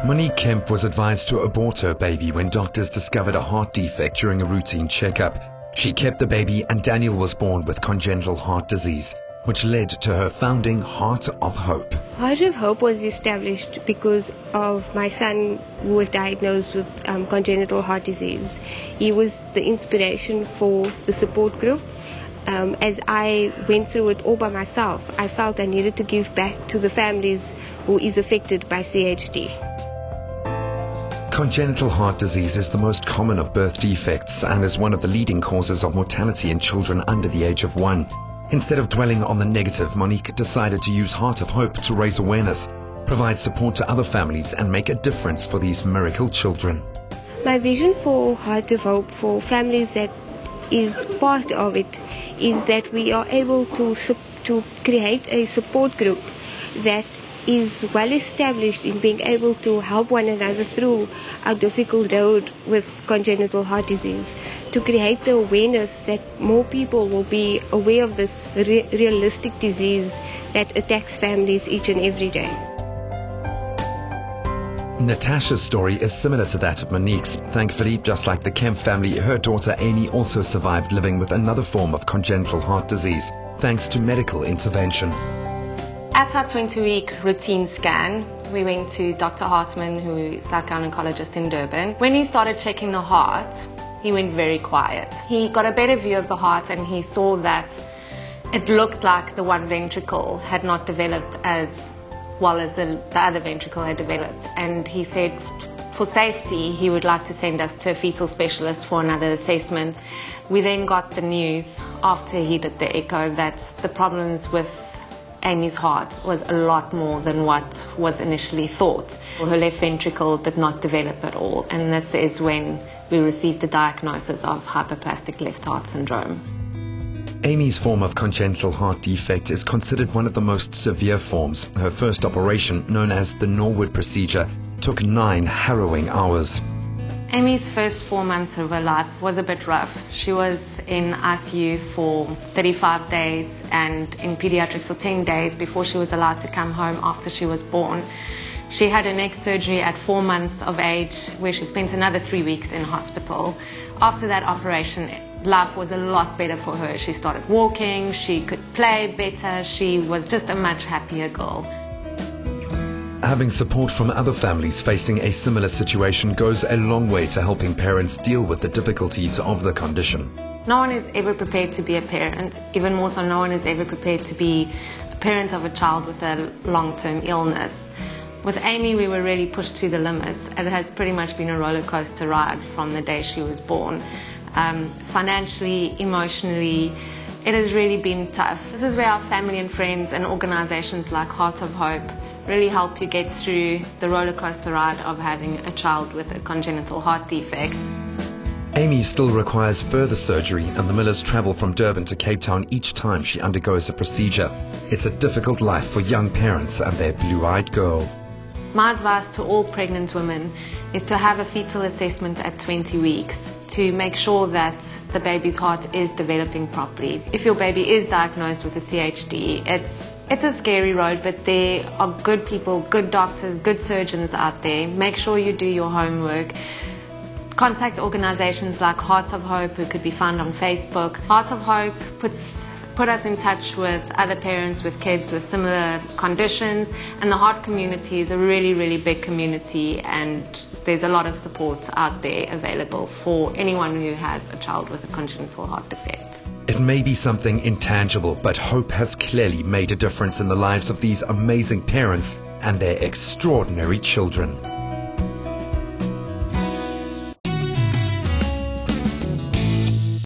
Monique Kemp was advised to abort her baby when doctors discovered a heart defect during a routine checkup. She kept the baby and Daniel was born with congenital heart disease, which led to her founding Heart of Hope. Heart of Hope was established because of my son who was diagnosed with congenital heart disease. He was the inspiration for the support group. As I went through it all by myself, I felt I needed to give back to the families who is affected by CHD. Congenital heart disease is the most common of birth defects and is one of the leading causes of mortality in children under the age of 1. Instead of dwelling on the negative, Monique decided to use Heart of Hope to raise awareness, provide support to other families and make a difference for these miracle children. My vision for Heart of Hope for families that is part of it is that we are able to create a support group that is well established in being able to help one another through our difficult road with congenital heart disease, to create the awareness that more people will be aware of this realistic disease that attacks families each and every day. Natasha's story is similar to that of Monique's. Thankfully, just like the Kemp family, her daughter Amy also survived living with another form of congenital heart disease, thanks to medical intervention. At our 20-week routine scan, we went to Dr. Hartman, who is our gynecologist in Durban. When he started checking the heart, he went very quiet. He got a better view of the heart and he saw that it looked like the one ventricle had not developed as well as the other ventricle had developed. And he said for safety, he would like to send us to a fetal specialist for another assessment. We then got the news after he did the echo that the problems with Amy's heart was a lot more than what was initially thought. Her left ventricle did not develop at all, and this is when we received the diagnosis of hypoplastic left heart syndrome. Amy's form of congenital heart defect is considered one of the most severe forms. Her first operation, known as the Norwood procedure, took 9 harrowing hours. Amy's first 4 months of her life was a bit rough. She was in ICU for 35 days and in pediatrics for 10 days before she was allowed to come home after she was born. She had a neck surgery at 4 months of age where she spent another 3 weeks in hospital. After that operation, life was a lot better for her. She started walking, she could play better, she was just a much happier girl. Having support from other families facing a similar situation goes a long way to helping parents deal with the difficulties of the condition. No one is ever prepared to be a parent. Even more so, no one is ever prepared to be a parent of a child with a long-term illness. With Amy, we were really pushed to the limits. It has pretty much been a roller coaster ride from the day she was born. Financially, emotionally, it has really been tough. This is where our family and friends and organizations like Heart of Hope really help you get through the roller coaster ride of having a child with a congenital heart defect. Amy still requires further surgery and the Millers travel from Durban to Cape Town each time she undergoes a procedure. It's a difficult life for young parents and their blue-eyed girl. My advice to all pregnant women is to have a fetal assessment at 20 weeks to make sure that the baby's heart is developing properly. If your baby is diagnosed with a CHD, it's a scary road, but there are good people, good doctors, good surgeons out there. Make sure you do your homework. Contact organizations like Heart of Hope, who could be found on Facebook. Heart of Hope put us in touch with other parents with kids with similar conditions, and the heart community is a really, really big community, and there's a lot of support out there available for anyone who has a child with a congenital heart defect. It may be something intangible, but hope has clearly made a difference in the lives of these amazing parents and their extraordinary children.